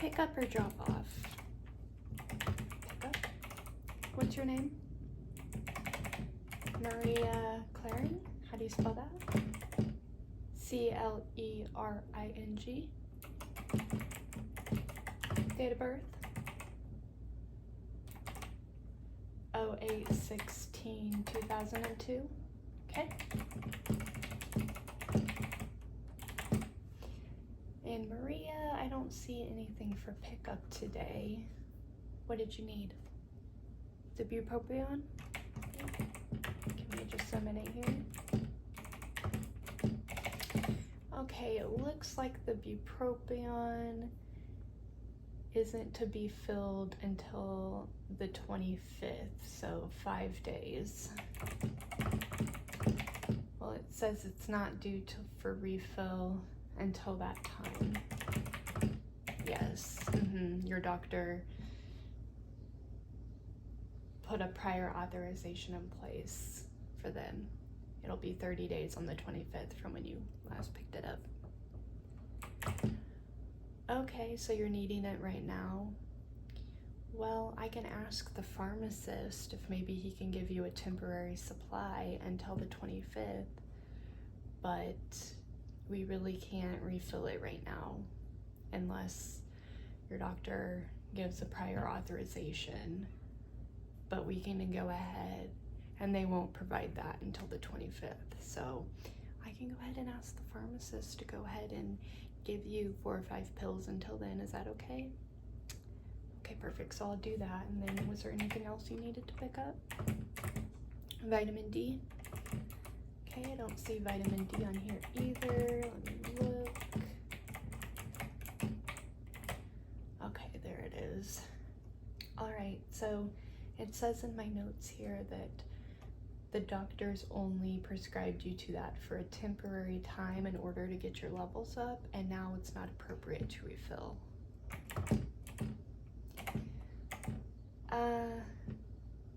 Pick up or drop off? Pick up. What's your name? Maria Claring? How do you spell that? C-L-E-R-I-N-G. Date of birth? 08/16/2002. Okay. And Maria, I don't see anything for pickup today. What did you need? The bupropion? Give me just a minute here. Okay, it looks like the bupropion isn't to be filled until the 25th, so 5 days. Well, it says it's not due for refill until that time. Yes, your doctor put a prior authorization in place for them. It'll be 30 days on the 25th from when you last picked it up. Okay, so you're needing it right now. Well, I can ask the pharmacist if maybe he can give you a temporary supply until the 25th, but we really can't refill it right now unless your doctor gives a prior authorization. But we can go ahead, and they won't provide that until the 25th. So I can go ahead and ask the pharmacist to go ahead and give you 4 or 5 pills until then. Is that okay? Okay, perfect. So I'll do that. And then was there anything else you needed to pick up? Vitamin D? Okay, I don't see vitamin D on here either. Let me look. Okay, there it is. All right, so it says in my notes here that the doctors only prescribed you to that for a temporary time in order to get your levels up, and now it's not appropriate to refill.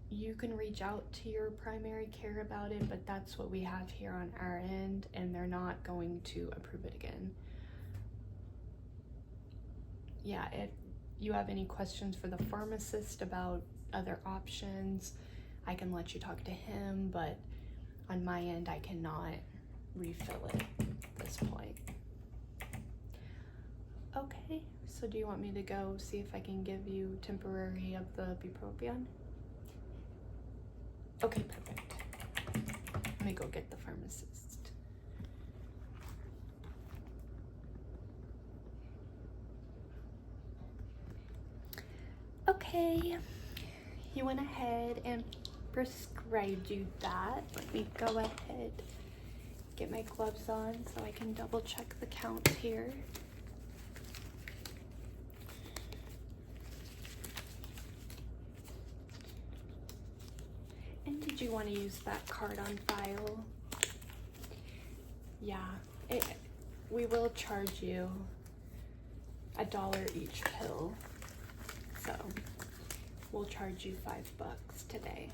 You can reach out to your primary care about it, but that's what we have here on our end, and they're not going to approve it again. Yeah, if you have any questions for the pharmacist about other options, I can let you talk to him, but on my end, I cannot refill it at this point. Okay, so do you want me to go see if I can give you temporary of the bupropion? Okay, perfect. Let me go get the pharmacist. Okay, he went ahead and prescribed you that. Let me go ahead, get my gloves on so I can double check the count here. And did you want to use that card on file? Yeah, we will charge you $1 each pill, so we'll charge you $5 today.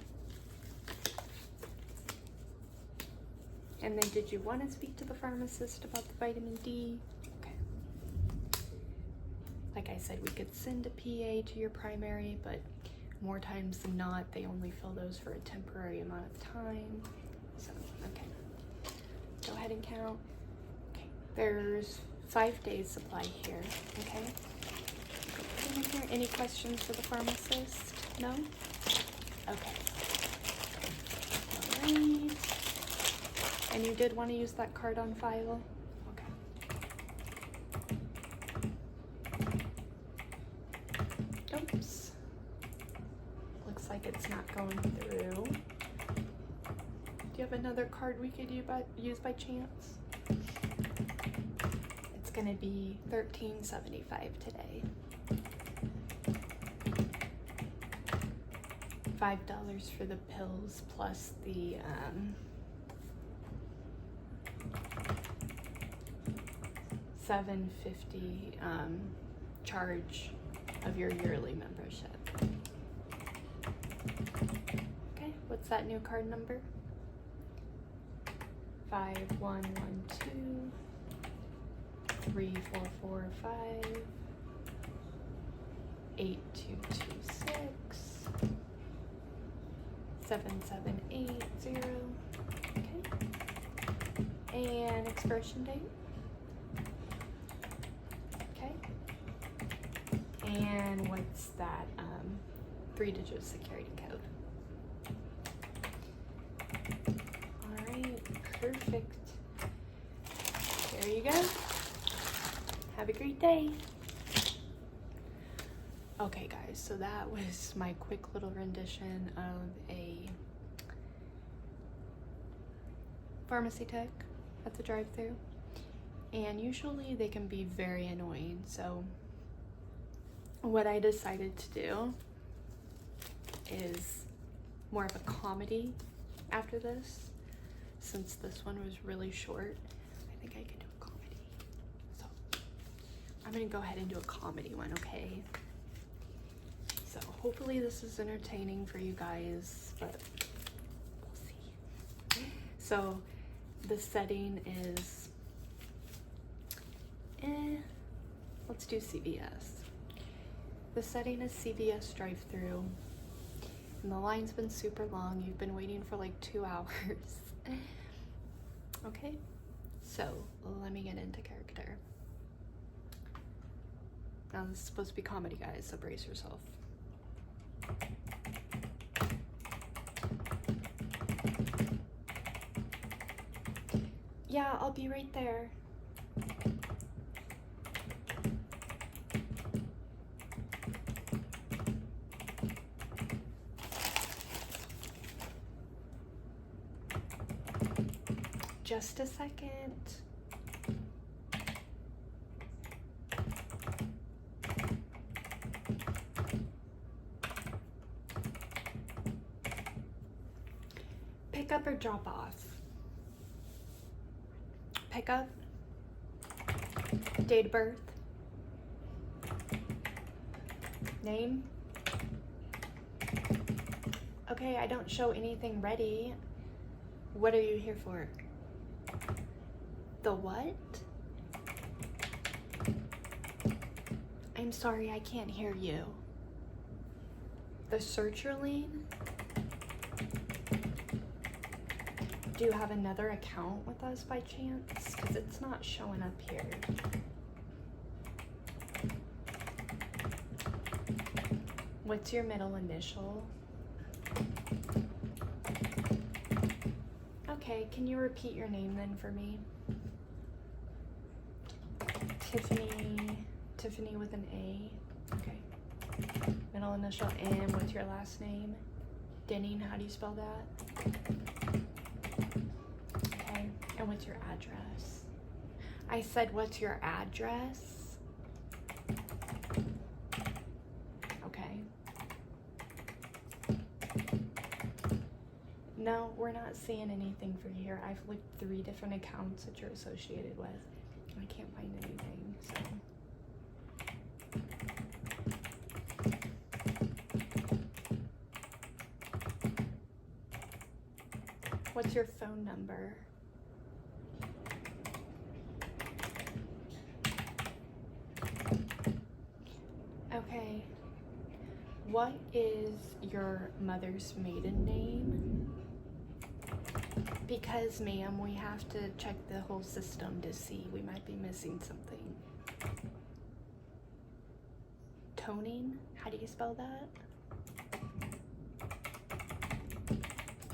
And then did you want to speak to the pharmacist about the vitamin D? Okay. Like I said, we could send a PA to your primary, but more times than not, they only fill those for a temporary amount of time. So, okay. Go ahead and count. Okay, there's 5 days supply here, okay? Any questions for the pharmacist? No? Okay. All right. And you did want to use that card on file? Okay. Oops. Looks like it's not going through. Do you have another card we could use by chance? It's gonna be $13.75 today. $5 for the pills plus the $7.50 charge of your yearly membership. Okay, what's that new card number? 5112 3445 8226 7780. Okay. And expiration date. Okay. And what's that 3-digit security code? All right, perfect. There you go. Have a great day. Okay guys, so that was my quick little rendition of a pharmacy tech at the drive-thru. And usually they can be very annoying, so what I decided to do is more of a comedy after this, since this one was really short. I think I can do a comedy, so I'm gonna go ahead and do a comedy one, okay? So hopefully this is entertaining for you guys, but we'll see. So the setting is, let's do CVS. The setting is CVS drive-thru, and the line's been super long. You've been waiting for like 2 hours. Okay, so let me get into character. Now this is supposed to be comedy, guys, so brace yourself. Yeah, I'll be right there. Just a second. Pick up or drop off? Pick up. Date of birth. Name. Okay, I don't show anything ready. What are you here for? The what? I'm sorry, I can't hear you. The sertraline? Do you have another account with us by chance? Because it's not showing up here. What's your middle initial? Okay, can you repeat your name then for me? Tiffany with an A. Okay. Middle initial M. What's your last name? Denning, how do you spell that? Okay. And what's your address? I said, what's your address? Okay. No, we're not seeing anything for you here. I've looked 3 different accounts that you're associated with. I can't find anything, so. What's your phone number? Okay. What is your mother's maiden name? Because, ma'am, we have to check the whole system to see. We might be missing something. Toning? How do you spell that?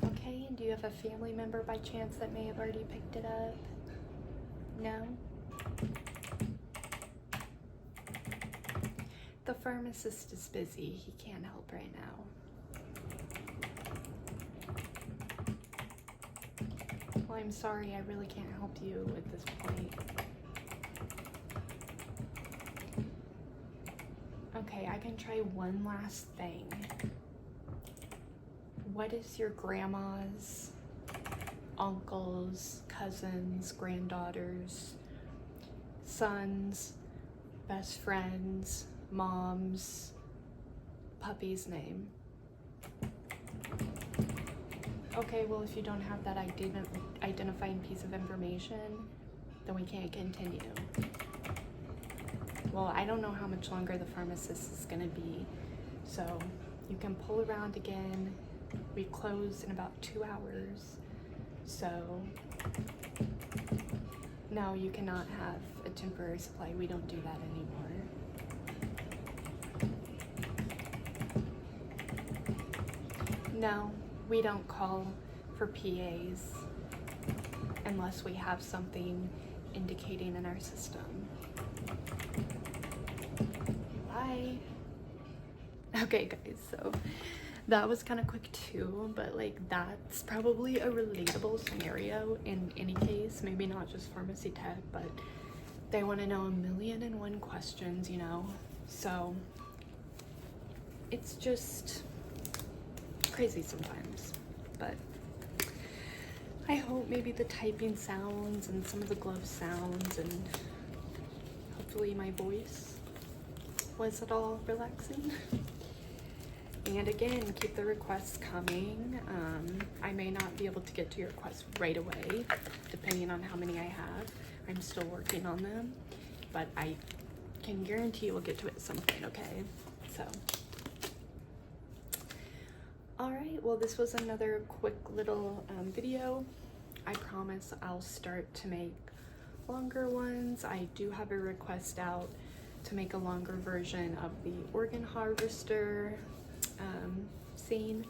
Okay, and do you have a family member by chance that may have already picked it up? No? The pharmacist is busy. He can't help right now. Well, I'm sorry, I really can't help you at this point. Okay, I can try one last thing. What is your grandma's, uncles, cousins, granddaughters, sons, best friends, mom's, puppy's name? Okay, well, if you don't have that identifying piece of information, then we can't continue. well, I don't know how much longer the pharmacist is gonna be, so you can pull around again. We close in about 2 hours, so no, you cannot have a temporary supply. We don't do that anymore. No, we don't call for PAs unless we have something indicating in our system. Bye. Okay guys, so that was kind of quick too, but like that's probably a relatable scenario in any case, maybe not just pharmacy tech, but they want to know 1,000,001 questions, you know, so it's just crazy sometimes. But I hope maybe the typing sounds and some of the glove sounds and hopefully my voice was at all relaxing. And again, keep the requests coming. I may not be able to get to your requests right away, depending on how many I have. I'm still working on them, but I can guarantee we'll get to it at some point, okay? So, all right, well, this was another quick little video. I promise I'll start to make longer ones. I do have a request out to make a longer version of the organ harvester scene,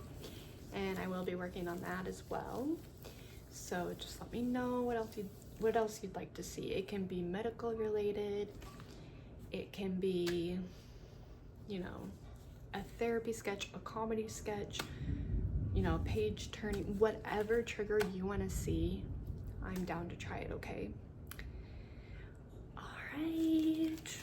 and I will be working on that as well. So just let me know what else you'd like to see. It can be medical related, it can be, you know, a therapy sketch, a comedy sketch, you know, page turning, whatever trigger you want to see, I'm down to try it, okay? All right,